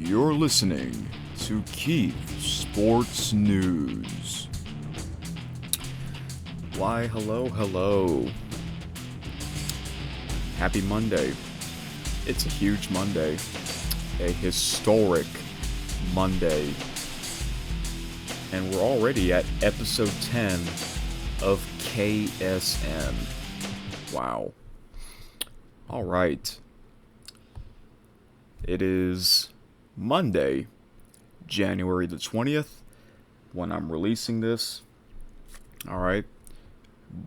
You're listening to Keith Sports News. Why, hello. Happy Monday. It's a huge Monday. A historic Monday. And we're already at episode 10 of KSN. Wow. Alright. It is Monday, January the 20th, when I'm releasing this. Alright.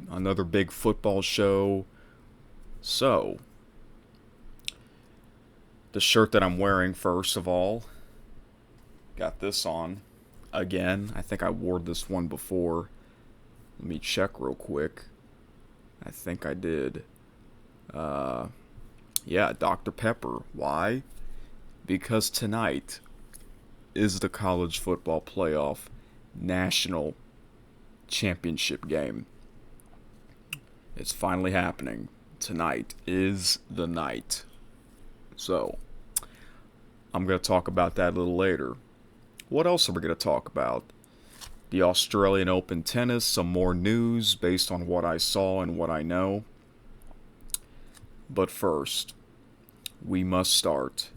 Another big football show. So, the shirt that I'm wearing, first of all, got this on. Again, I think I wore this one before. Let me check real quick. I think I did. Yeah, Dr. Pepper. Why? Because tonight is the college football playoff national championship game. It's finally happening. Tonight is the night. So, I'm going to talk about that a little later. What else are we going to talk about? The Australian Open tennis, some more news based on what I saw and what I know. But first, we must start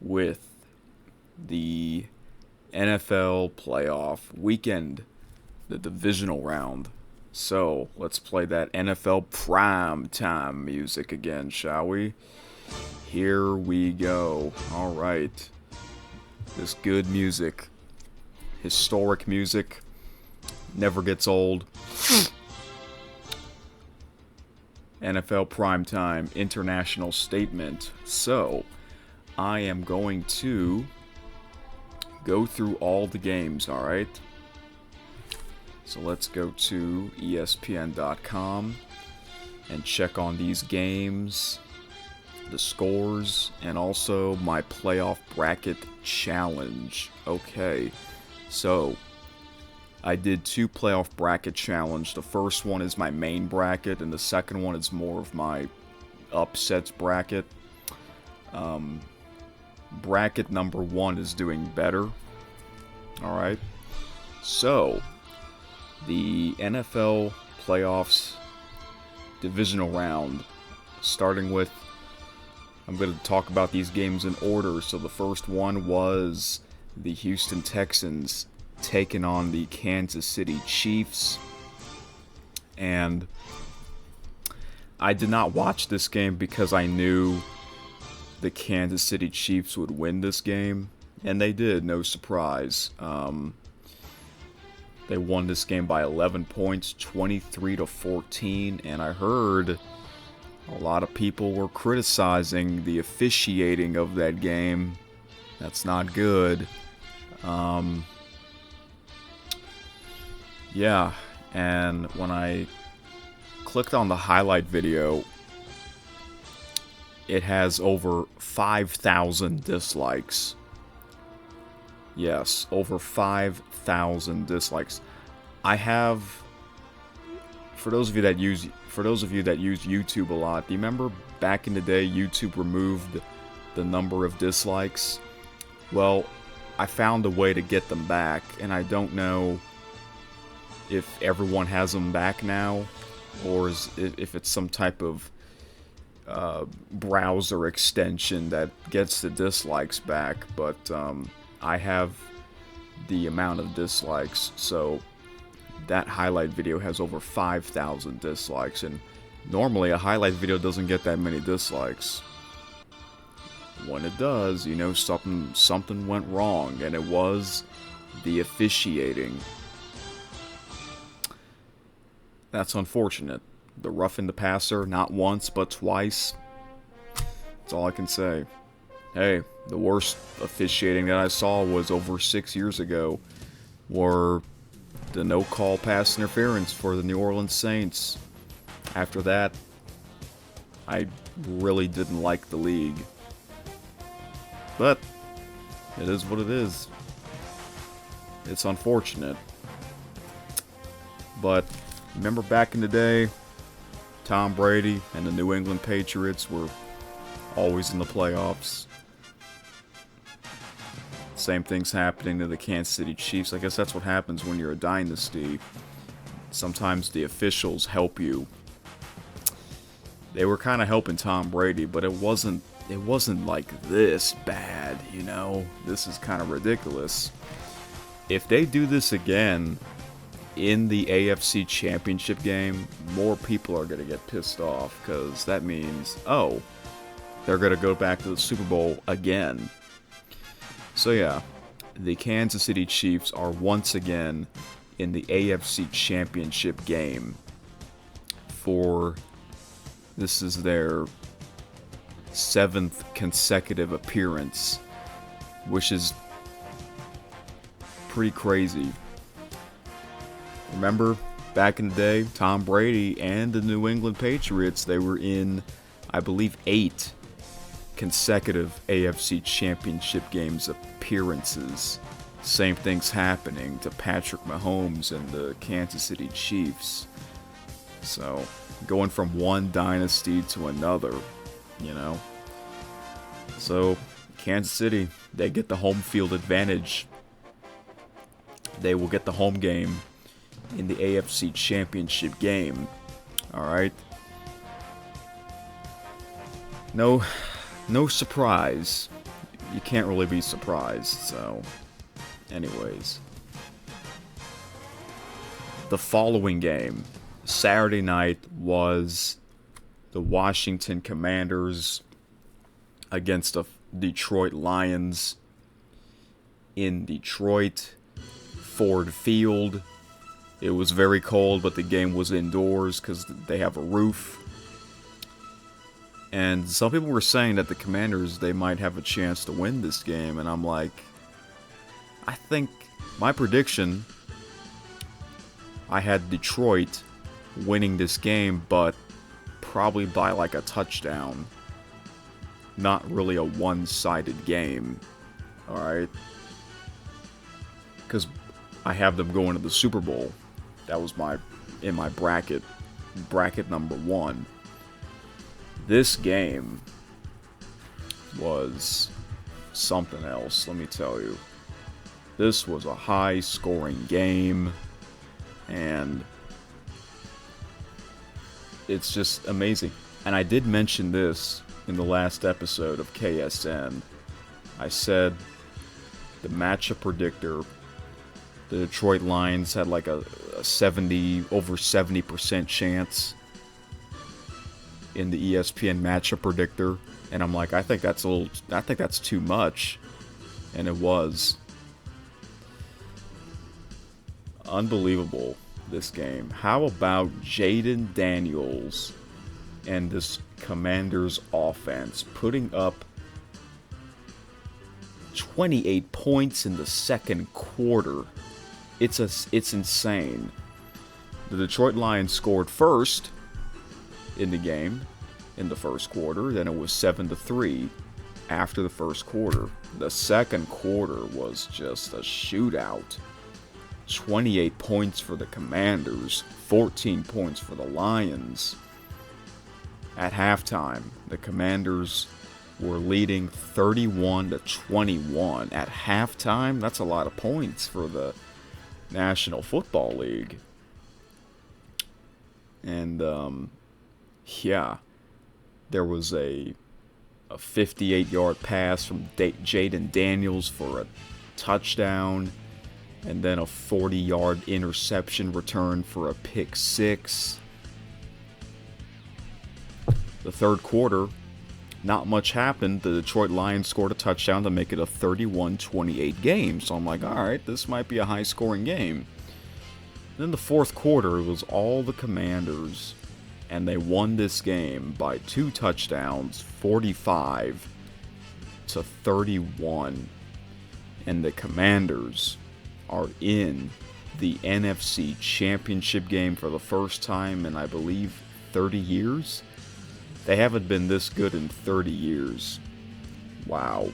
with the NFL playoff weekend, the divisional round. So, let's play that NFL prime time music again, shall we? Here we go. All right. This good music, historic music, never gets old. NFL primetime international statement. So, I am going to go through all the games, alright? So let's go to ESPN.com and check on these games, the scores, and also my playoff bracket challenge. Okay, so I did two playoff bracket challenge. The first one is my main bracket, and the second one is more of my upsets bracket. Bracket number one is doing better. Alright. So, the NFL playoffs divisional round, starting with, I'm going to talk about these games in order. So the first one was the Houston Texans taking on the Kansas City Chiefs. And I did not watch this game because I knew the Kansas City Chiefs would win this game. And they did, no surprise. They won this game by 11 points, 23-14. And I heard a lot of people were criticizing the officiating of that game. That's not good. Yeah, and when I clicked on the highlight video, it has over 5,000 dislikes. Yes, over 5,000 dislikes. I have, for those of you that use YouTube a lot, do you remember back in the day YouTube removed the number of dislikes? Well, I found a way to get them back, and I don't know if everyone has them back now, or if it's some type of browser extension that gets the dislikes back, but I have the amount of dislikes, so that highlight video has over 5,000 dislikes, and normally a highlight video doesn't get that many dislikes. When it does, you know something went wrong, and it was the officiating. That's unfortunate. The roughing the passer, not once, but twice. That's all I can say. Hey, the worst officiating that I saw was over 6 years ago, where the no-call pass interference for the New Orleans Saints. After that, I really didn't like the league. But it is what it is. It's unfortunate. But remember back in the day, Tom Brady and the New England Patriots were always in the playoffs. Same thing's happening to the Kansas City Chiefs. I guess that's what happens when you're a dynasty. Sometimes the officials help you. They were kind of helping Tom Brady, but it wasn't like this bad, you know? This is kind of ridiculous. If they do this again in the AFC Championship game, more people are going to get pissed off, because that means, oh, they're going to go back to the Super Bowl again. So yeah, the Kansas City Chiefs are once again in the AFC Championship game for, this is their 7th consecutive appearance, which is pretty crazy. Remember, back in the day, Tom Brady and the New England Patriots, they were in, I believe, 8 consecutive AFC Championship games appearances. Same thing's happening to Patrick Mahomes and the Kansas City Chiefs. So, going from one dynasty to another, you know. So, Kansas City, they get the home field advantage. They will get the home game in the AFC Championship game. Alright? No surprise. You can't really be surprised, so... Anyways. The following game, Saturday night, was the Washington Commanders against the Detroit Lions in Detroit, Ford Field. It was very cold, but the game was indoors because they have a roof. And some people were saying that the Commanders, they might have a chance to win this game, and I'm like, I think my prediction, I had Detroit winning this game, but probably by like a touchdown. Not really a one-sided game. Alright? Because I have them going to the Super Bowl. That was in my bracket number 1. This game was something else, let me tell you. This was a high-scoring game, and it's just amazing. And I did mention this in the last episode of KSN. I said the matchup predictor, the Detroit Lions had like a 70, over 70% chance in the ESPN matchup predictor, and I'm like, I think that's too much, and it was. Unbelievable, this game. How about Jaden Daniels and this Commanders offense putting up 28 points in the second quarter? It's insane. The Detroit Lions scored first in the game in the first quarter, then it was 7-3 after the first quarter. The second quarter was just a shootout. 28 points for the Commanders, 14 points for the Lions. At halftime, the Commanders were leading 31-21. At halftime, that's a lot of points for the National Football League. And, yeah, there was a 58-yard pass from Jaden Daniels for a touchdown, and then a 40-yard interception return for a pick six. The third quarter, not much happened. The Detroit Lions scored a touchdown to make it a 31-28 game. So I'm like, alright, this might be a high-scoring game. Then the fourth quarter, it was all the Commanders, and they won this game by 2 touchdowns, 45-31. And the Commanders are in the NFC Championship game for the first time in, I believe, 30 years? They haven't been this good in 30 years. Wow.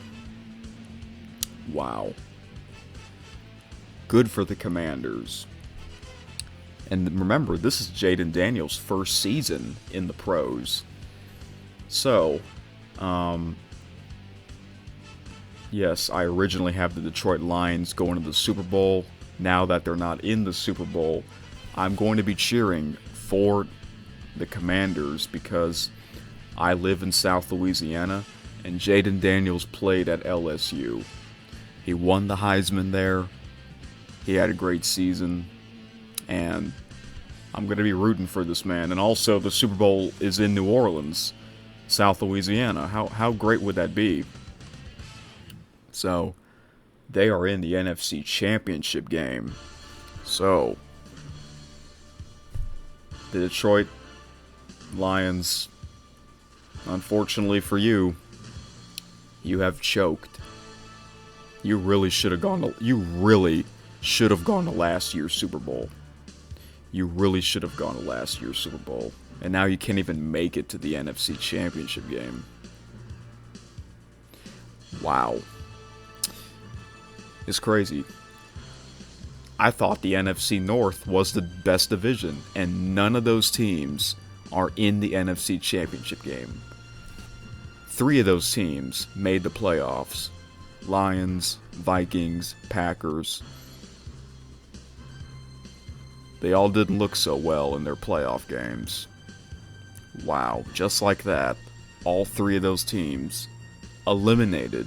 Wow. Good for the Commanders. And remember, this is Jaden Daniels' first season in the pros. So, Yes, I originally have the Detroit Lions going to the Super Bowl. Now that they're not in the Super Bowl, I'm going to be cheering for the Commanders because I live in South Louisiana and Jaden Daniels played at LSU. He won the Heisman there. He had a great season, and I'm going to be rooting for this man. And also, the Super Bowl is in New Orleans, South Louisiana. How great would that be? So, they are in the NFC Championship game. So, the Detroit Lions, unfortunately for you, you have choked. You really should have gone to last year's Super Bowl. You really should have gone to last year's Super Bowl. And now you can't even make it to the NFC Championship game. Wow. It's crazy. I thought the NFC North was the best division, and none of those teams are in the NFC Championship game. 3 of those teams made the playoffs. Lions, Vikings, Packers. They all didn't look so well in their playoff games. Wow, just like that, all 3 of those teams eliminated.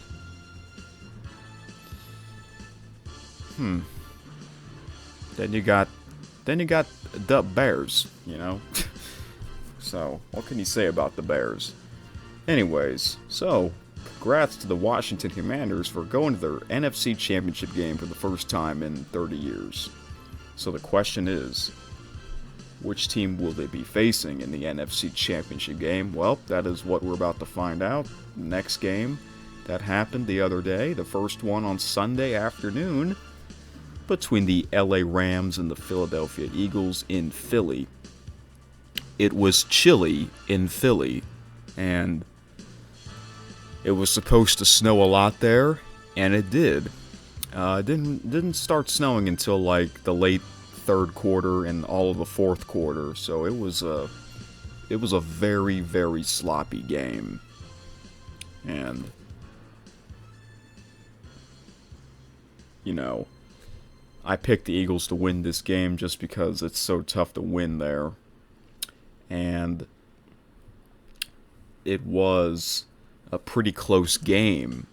Then you got the Bears, you know? So, what can you say about the Bears? Anyways, so, congrats to the Washington Commanders for going to their NFC Championship game for the first time in 30 years. So the question is, which team will they be facing in the NFC Championship game? Well, that is what we're about to find out. Next game that happened the other day, the first one on Sunday afternoon, between the LA Rams and the Philadelphia Eagles in Philly. It was chilly in Philly, and it was supposed to snow a lot there, and it did. It didn't start snowing until like the late third quarter and all of the fourth quarter, so it was a very, very sloppy game. And you know, I picked the Eagles to win this game just because it's so tough to win there. And it was a pretty close game.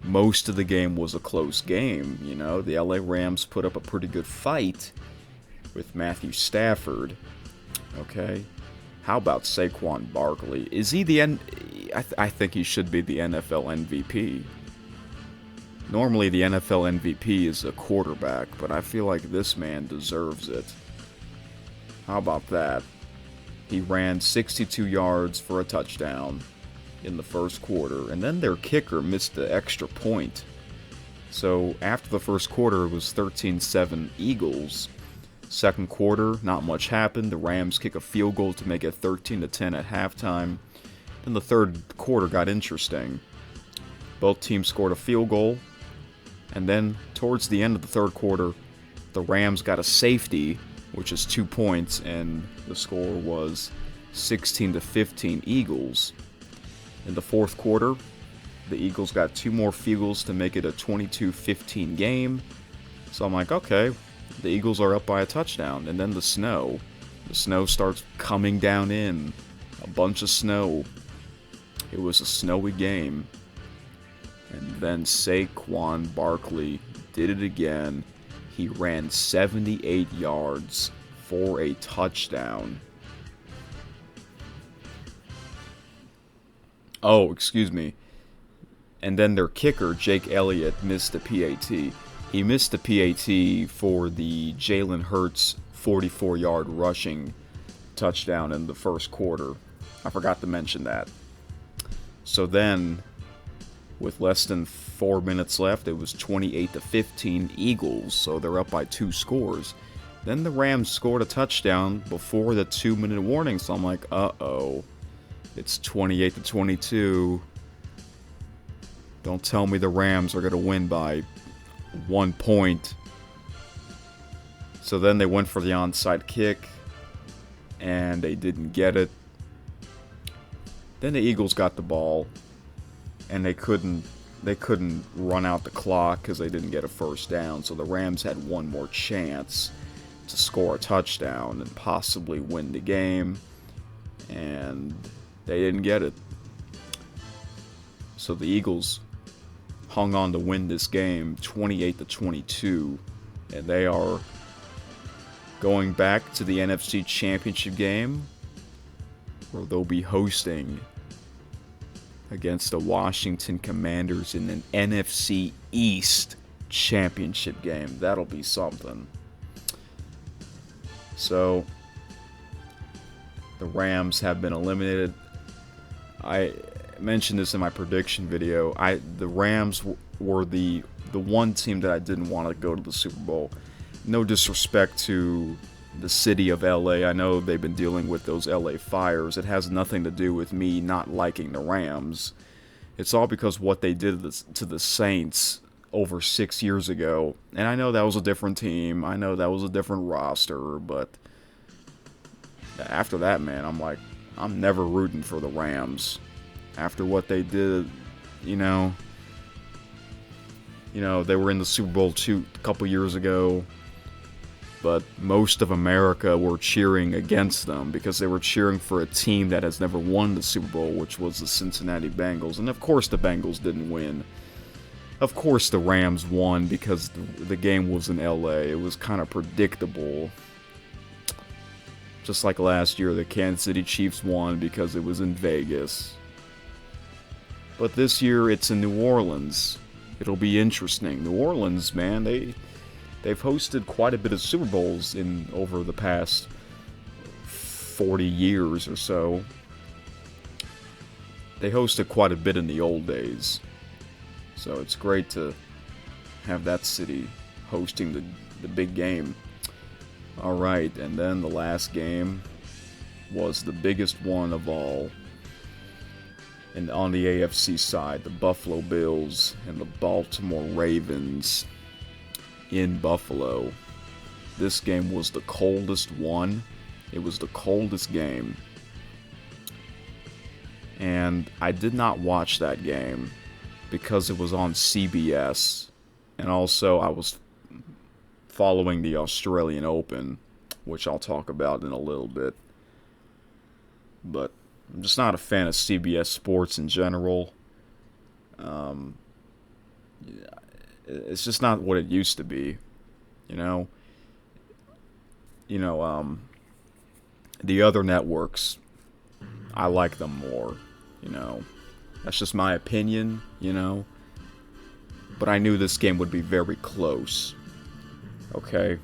Most of the game was a close game, you know. The LA Rams put up a pretty good fight with Matthew Stafford. Okay. How about Saquon Barkley? Is he I think he should be the NFL MVP. Normally the NFL MVP is a quarterback, but I feel like this man deserves it. How about that? He ran 62 yards for a touchdown in the first quarter, and then their kicker missed the extra point. So after the first quarter, it was 13-7 Eagles. Second quarter, not much happened. The Rams kick a field goal to make it 13-10 at halftime. Then the third quarter got interesting. Both teams scored a field goal, and then towards the end of the third quarter, the Rams got a safety, which is 2 points, and the score was 16-15 Eagles. In the fourth quarter, the Eagles got 2 more field goals to make it a 22-15 game. So I'm like, okay, the Eagles are up by a touchdown. And then the snow starts coming down in. A bunch of snow. It was a snowy game. And then Saquon Barkley did it again. He ran 78 yards for a touchdown. Oh, excuse me. And then their kicker, Jake Elliott, missed the PAT. He missed the PAT for the Jalen Hurts 44-yard rushing touchdown in the first quarter. I forgot to mention that. So then, with less than 4 minutes left, it was 28-15 Eagles, so they're up by 2 scores. Then the Rams scored a touchdown before the 2-minute warning, so I'm like, uh-oh. It's 28-22. Don't tell me the Rams are going to win by 1 point. So then they went for the onside kick, and they didn't get it. Then the Eagles got the ball, and they couldn't they couldn't run out the clock because they didn't get a first down. So the Rams had one more chance to score a touchdown and possibly win the game, and they didn't get it. So the Eagles hung on to win this game 28-22, and they are going back to the NFC Championship game, where they'll be hosting against the Washington Commanders in an NFC East Championship game. That'll be something. So the Rams have been eliminated. I mentioned this in my prediction video. The Rams were the one team that I didn't want to go to the Super Bowl. No disrespect to the city of LA. I know they've been dealing with those LA fires. It has nothing to do with me not liking the Rams. It's all because what they did to the Saints over 6 years ago. And I know that was a different team. I know that was a different roster. But after that, man, I'm like, I'm never rooting for the Rams. After what they did, you know, they were in the Super Bowl a couple years ago. But most of America were cheering against them because they were cheering for a team that has never won the Super Bowl, which was the Cincinnati Bengals. And of course the Bengals didn't win. Of course the Rams won because the game was in LA. It was kind of predictable. Just like last year, the Kansas City Chiefs won because it was in Vegas. But this year it's in New Orleans. It'll be interesting. New Orleans, man, They've hosted quite a bit of Super Bowls over the past 40 years or so. They hosted quite a bit in the old days. So it's great to have that city hosting the big game. Alright, and then the last game was the biggest one of all. And on the AFC side, the Buffalo Bills and the Baltimore Ravens in Buffalo. This game was the coldest one. It was the coldest game. And I did not watch that game because it was on CBS. And also I was following the Australian Open, which I'll talk about in a little bit. But I'm just not a fan of CBS Sports in general. It's just not what it used to be, the other networks, I like them more, that's just my opinion, but I knew this game would be very close, okay?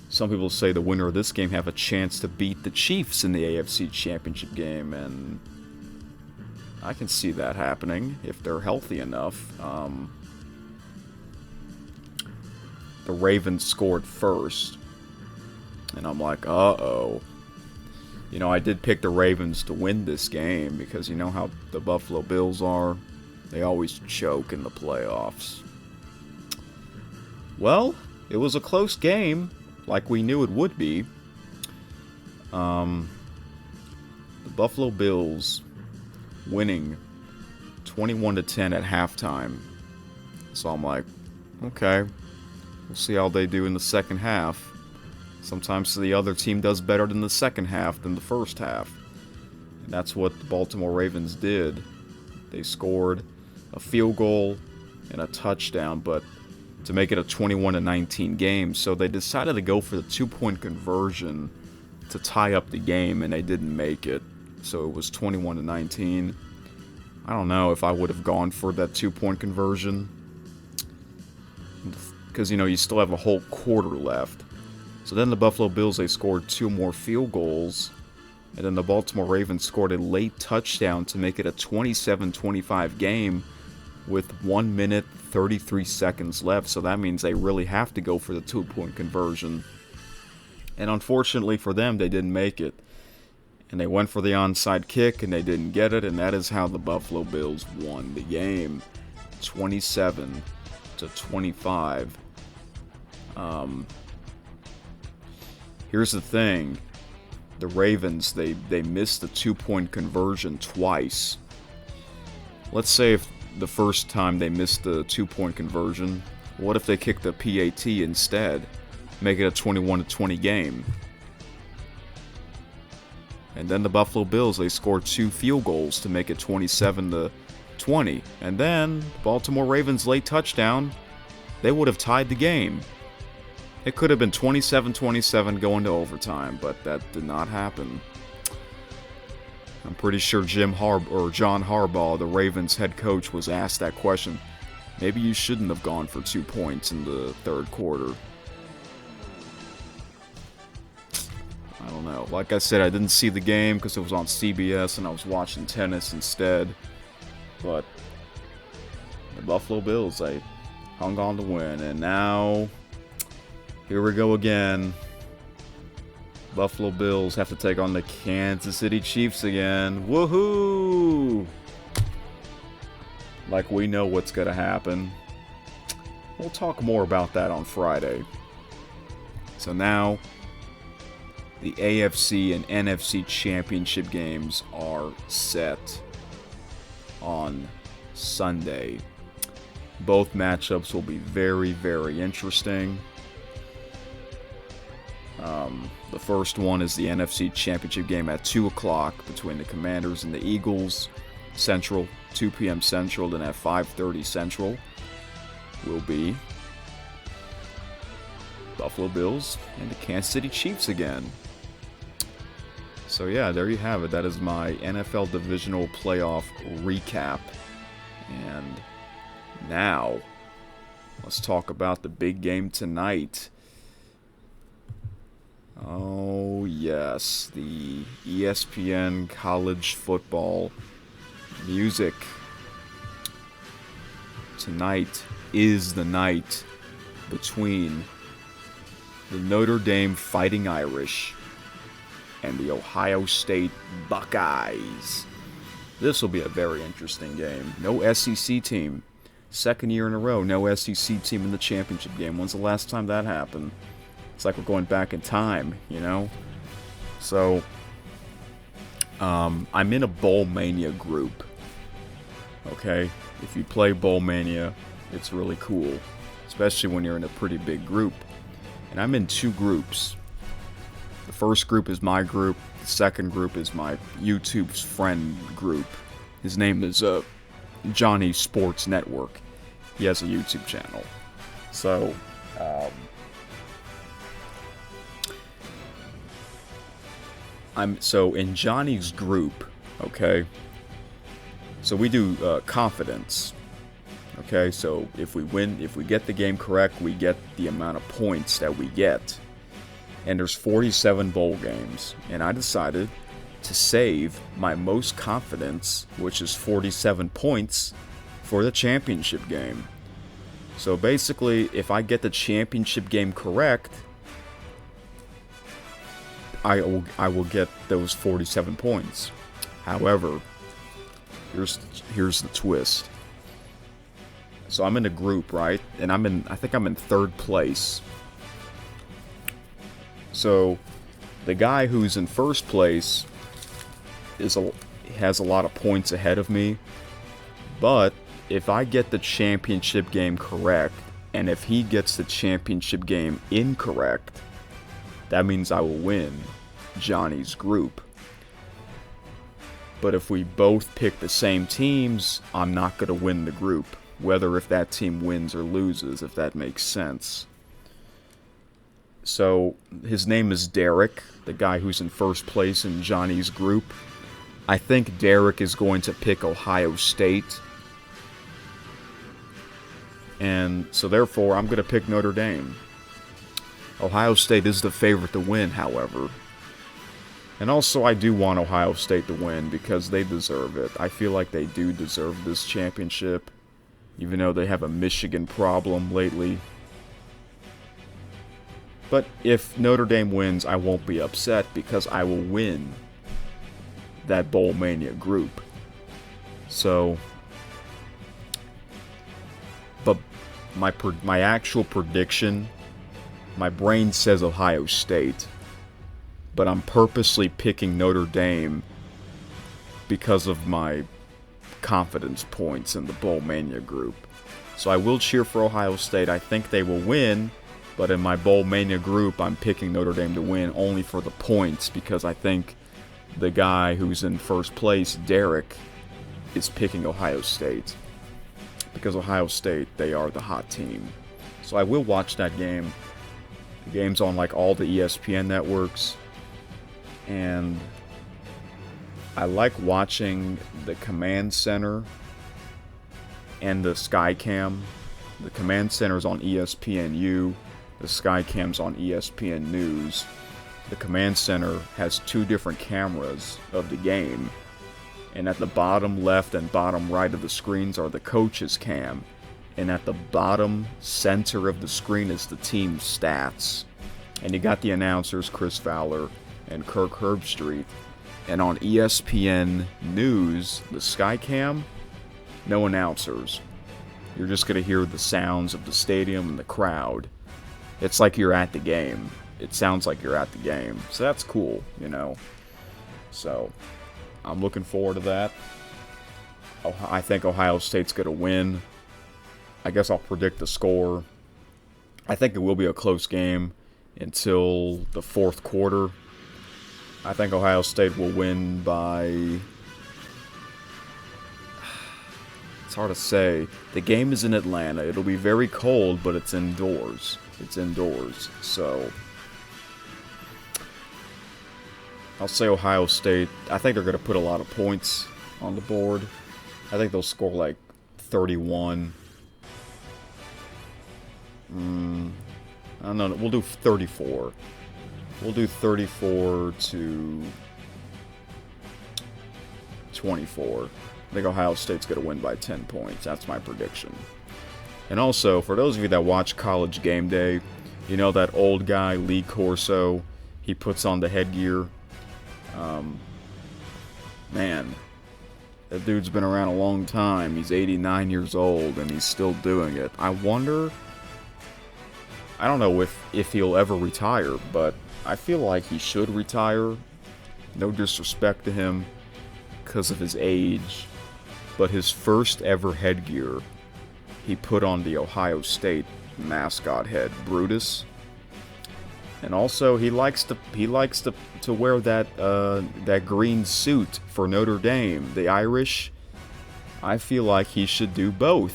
Some people say the winner of this game have a chance to beat the Chiefs in the AFC Championship game, and I can see that happening if they're healthy enough. The Ravens scored first, and I'm like, uh-oh. I did pick the Ravens to win this game because you know how the Buffalo Bills are. They always choke in the playoffs. Well, it was a close game, like we knew it would be. The Buffalo Bills winning 21-10 at halftime. So I'm like, okay. We'll see how they do in the second half. Sometimes the other team does better in the second half than the first half. And that's what the Baltimore Ravens did. They scored a field goal and a touchdown, but to make it a 21-19 game. So they decided to go for the 2-point conversion to tie up the game, and they didn't make it. So it was 21-19. I don't know if I would have gone for that 2-point conversion. Because, you still have a whole quarter left. So then the Buffalo Bills, they scored 2 more field goals. And then the Baltimore Ravens scored a late touchdown to make it a 27-25 game with 1 minute, 33 seconds left. So that means they really have to go for the 2-point conversion. And unfortunately for them, they didn't make it. And they went for the onside kick, and they didn't get it. And that is how the Buffalo Bills won the game. 27-25. Here's the thing. The Ravens, they missed the 2-point conversion twice. Let's say if the first time they missed the 2-point conversion? What if they kick the PAT instead? Make it a 21-20 game. And then the Buffalo Bills, they scored 2 field goals to make it 27-20. And then Baltimore Ravens' late touchdown, they would have tied the game. It could have been 27-27 going to overtime, but that did not happen. I'm pretty sure John Harbaugh, the Ravens head coach, was asked that question. Maybe you shouldn't have gone for 2 points in the third quarter. I don't know. Like I said, I didn't see the game because it was on CBS and I was watching tennis instead. But the Buffalo Bills, they hung on to win. And now, here we go again. Buffalo Bills have to take on the Kansas City Chiefs again. Woohoo! Like we know what's going to happen. We'll talk more about that on Friday. So now, the AFC and NFC championship games are set on Sunday. Both matchups will be very, very interesting. The first one is the NFC championship game at 2 o'clock between the Commanders and the Eagles, Central, 2 p.m. Central, then at 5:30 Central will be Buffalo Bills and the Kansas City Chiefs again. So yeah, there you have it. That is my NFL Divisional Playoff recap. And now, let's talk about the big game tonight. Oh yes, the ESPN college football music. Tonight is the night between the Notre Dame Fighting Irish and the Ohio State Buckeyes. This will be a very interesting game. No SEC team. Second year in a row, no SEC team in the championship game. When's the last time that happened? It's like we're going back in time, you know? So, I'm in a Bowl Mania group. Okay? If you play Bowl Mania, it's really cool. Especially when you're in a pretty big group. And I'm in 2 groups. The first group is my group. The second group is my YouTube's friend group. His name is Johnny Sports Network. He has a YouTube channel. So, so in Johnny's group, okay? So we do confidence. Okay, so if we get the game correct, we get the amount of points that we get. And there's 47 bowl games. And I decided to save my most confidence, which is 47 points, for the championship game. So basically, if I get the championship game correct, I will get those 47 points. However, here's the twist. So I'm in a group, right? And I think I'm in 3rd place. So the guy who's in 1st place has a lot of points ahead of me. But if I get the championship game correct, and if he gets the championship game incorrect, that means I will win Johnny's group. But if we both pick the same teams, I'm not going to win the group, whether if that team wins or loses, if that makes sense. So, his name is Derek, the guy who's in 1st place in Johnny's group. I think Derek is going to pick Ohio State. And so therefore, I'm going to pick Notre Dame. Ohio State is the favorite to win, however. And also, I do want Ohio State to win because they deserve it. I feel like they do deserve this championship, even though they have a Michigan problem lately. But if Notre Dame wins, I won't be upset because I will win that Bowl Mania group. So, but my actual prediction, my brain says Ohio State, but I'm purposely picking Notre Dame because of my confidence points in the Bowl Mania group. So I will cheer for Ohio State. I think they will win, but in my Bowl Mania group, I'm picking Notre Dame to win only for the points because I think the guy who's in first place, Derek, is picking Ohio State. Because Ohio State, they are the hot team. So I will watch that game. The game's on like all the ESPN networks. And I like watching the Command Center and the Skycam. The Command Center's on ESPNU. The Skycam's on ESPN News. The Command Center has two different cameras of the game. And at the bottom left and bottom right of the screens are the coach's cam. And at the bottom center of the screen is the team's stats. And you got the announcers, Chris Fowler and Kirk Herbstreit. And on ESPN News, the Skycam, no announcers. You're just going to hear the sounds of the stadium and the crowd. It's like you're at the game. It sounds like you're at the game. So that's cool, you know. So I'm looking forward to that. I think Ohio State's going to win. I guess I'll predict the score. I think it will be a close game until the fourth quarter. I think Ohio State will win by... It's hard to say. The game is in Atlanta. It'll be very cold, but it's indoors. So I'll say Ohio State. I think they're going to put a lot of points on the board. I think they'll score like 31. I don't know. We'll do 34. We'll do 34 to 24. I think Ohio State's going to win by 10 points. That's my prediction. And also, for those of you that watch College Game Day, you know that old guy, Lee Corso, he puts on the headgear. Man, that dude's been around a long time. He's 89 years old, and he's still doing it. I wonder... I don't know if he'll ever retire, but I feel like he should retire. No disrespect to him because of his age, but his first ever headgear, he put on the Ohio State mascot head, Brutus. And also he likes to wear that green suit for Notre Dame, the Irish. I feel like he should do both.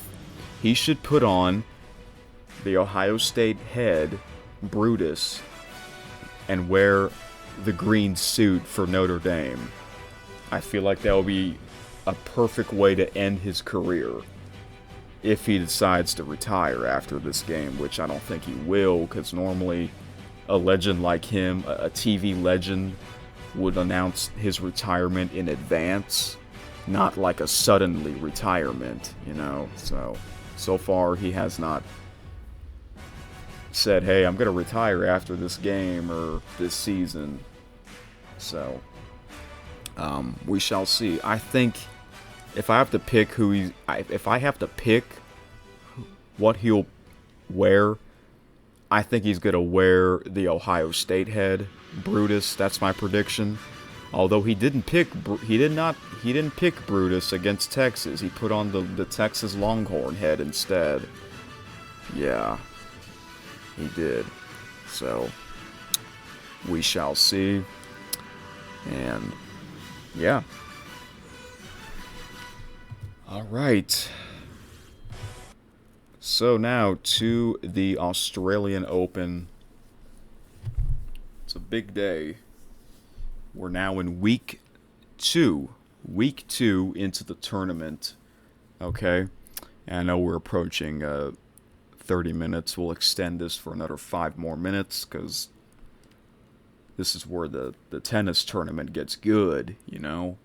He should put on the Ohio State head, Brutus, and wear the green suit for Notre Dame. I feel like that will be a perfect way to end his career if he decides to retire after this game, which I don't think he will, because normally a legend like him, a TV legend, would announce his retirement in advance, not like a suddenly retirement, you know. So far he has not said, hey, I'm going to retire after this game or this season. So we shall see. I think if I have to pick what he'll wear, I think he's going to wear the Ohio State head, Brutus. That's my prediction. Although he didn't pick Brutus against Texas. He put on the Texas Longhorn head instead. Yeah, he did. So we shall see. And yeah. All right. So now to the Australian Open. It's a big day. We're now in week 2. Week 2 into the tournament. Okay? And I know we're approaching 30 minutes. We'll extend this for another 5 more minutes because this is where the tennis tournament gets good, you know?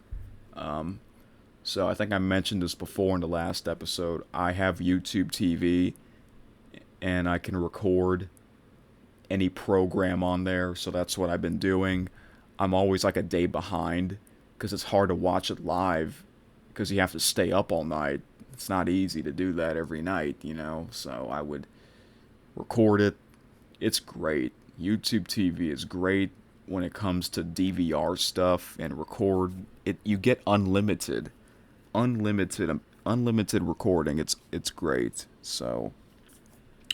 So I think I mentioned this before in the last episode. I have YouTube TV, and I can record any program on there, so that's what I've been doing. I'm always like a day behind, because it's hard to watch it live, because you have to stay up all night. It's not easy to do that every night, you know, so I would record it. It's great. YouTube TV is great when it comes to DVR stuff and record it. You get unlimited. unlimited recording. It's great. So,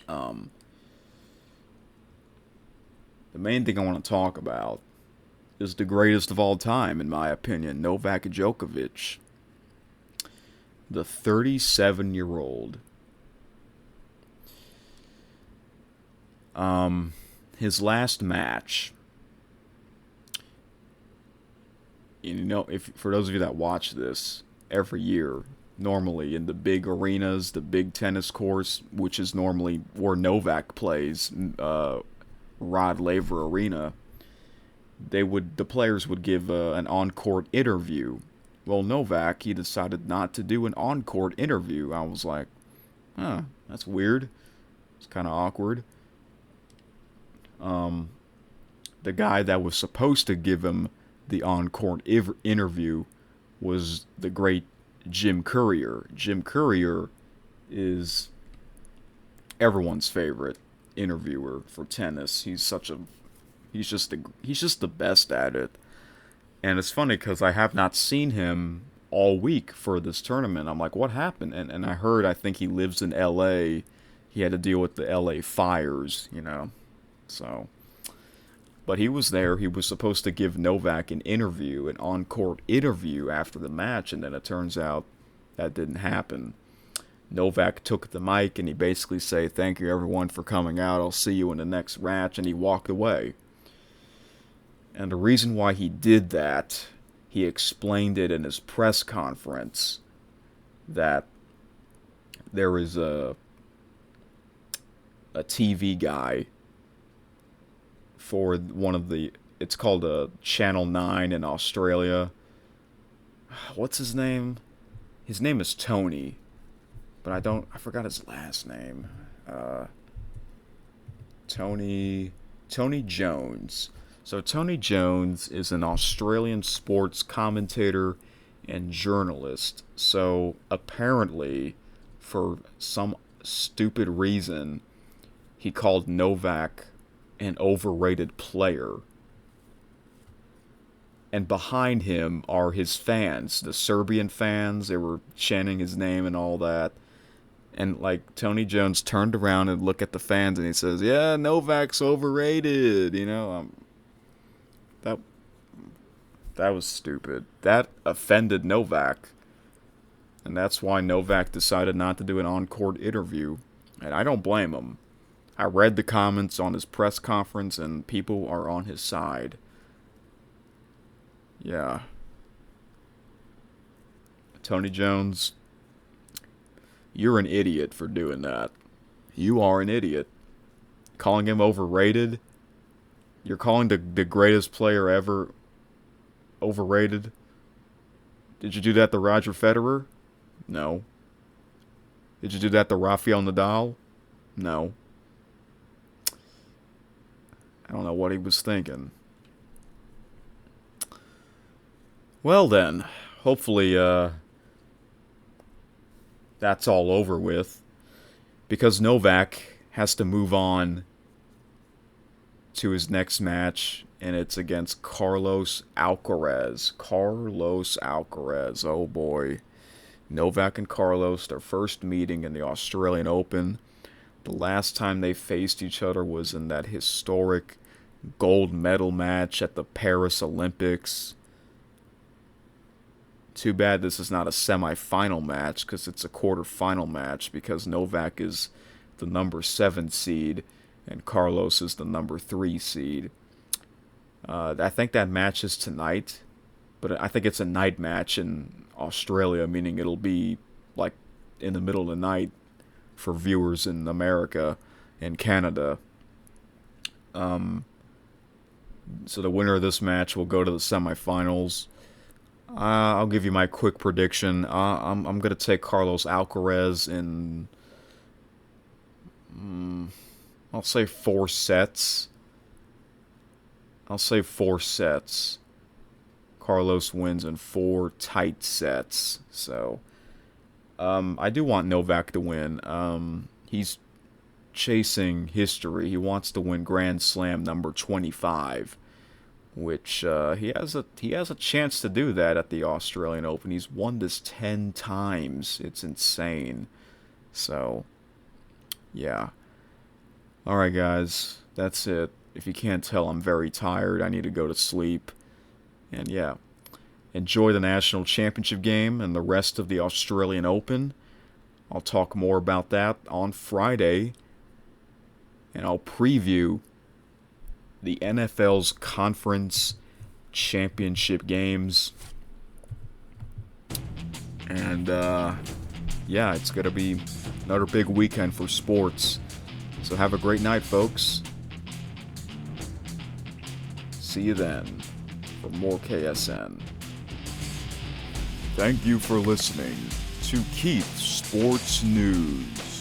um, the main thing I want to talk about is the greatest of all time, in my opinion, Novak Djokovic, the 37-year-old. His last match. If for those of you that watch this every year, normally in the big arenas, the big tennis course, which is normally where Novak plays, Rod Laver Arena, the players would give an on-court interview. Well, Novak, he decided not to do an on-court interview. I was like, huh, that's weird. It's kind of awkward. The guy that was supposed to give him the on-court interview was the great Jim Courier. Jim Courier is everyone's favorite interviewer for tennis. He's just the best at it. And it's funny because I have not seen him all week for this tournament. I'm like, what happened? And I think he lives in L.A. He had to deal with the L.A. fires, So, but he was there. He was supposed to give Novak an on-court interview after the match, and then it turns out that didn't happen. Novak took the mic and he basically said, "Thank you everyone for coming out. I'll see you in the next match," and he walked away. And the reason why he did that, he explained it in his press conference, that there is a TV guy for it's called a Channel 9 in Australia. What's his name? His name is Tony, but I forgot his last name. Tony Jones. So Tony Jones is an Australian sports commentator and journalist. So apparently, for some stupid reason, he called Novak an overrated player. And behind him are his fans, the Serbian fans. They were chanting his name and all that. And like Tony Jones turned around and looked at the fans and he says, "Yeah, Novak's overrated." That was stupid. That offended Novak. And that's why Novak decided not to do an on-court interview. And I don't blame him. I read the comments on his press conference and people are on his side. Yeah. Tony Jones, you're an idiot for doing that. You are an idiot. Calling him overrated? You're calling the greatest player ever overrated? Did you do that to Roger Federer? No. Did you do that to Rafael Nadal? No. I don't know what he was thinking. Well then, hopefully that's all over with, because Novak has to move on to his next match, and it's against Carlos Alcaraz. Oh boy. Novak and Carlos, their first meeting in the Australian Open. The last time they faced each other was in that historic gold medal match at the Paris Olympics. Too bad this is not a semi-final match, because it's a quarter-final match, because Novak is the number 7 seed and Carlos is the number 3 seed. I think that match is tonight, but I think it's a night match in Australia, meaning it'll be like in the middle of the night for viewers in America and Canada. So the winner of this match will go to the semifinals. I'll give you my quick prediction. I'm going to take Carlos Alcaraz in, I'll say 4 sets. Carlos wins in 4 tight sets. So, I do want Novak to win. He's chasing history. He wants to win Grand Slam number 25. which he has a chance to do that at the Australian Open. He's won this 10 times. It's insane. So, yeah. All right, guys, that's it. If you can't tell, I'm very tired. I need to go to sleep. And yeah, enjoy the national championship game and the rest of the Australian Open. I'll talk more about that on Friday, and I'll preview the NFL's conference championship games. And yeah, it's going to be another big weekend for sports. So have a great night, folks. See you then for more KSN. Thank you for listening to Keith Sports News.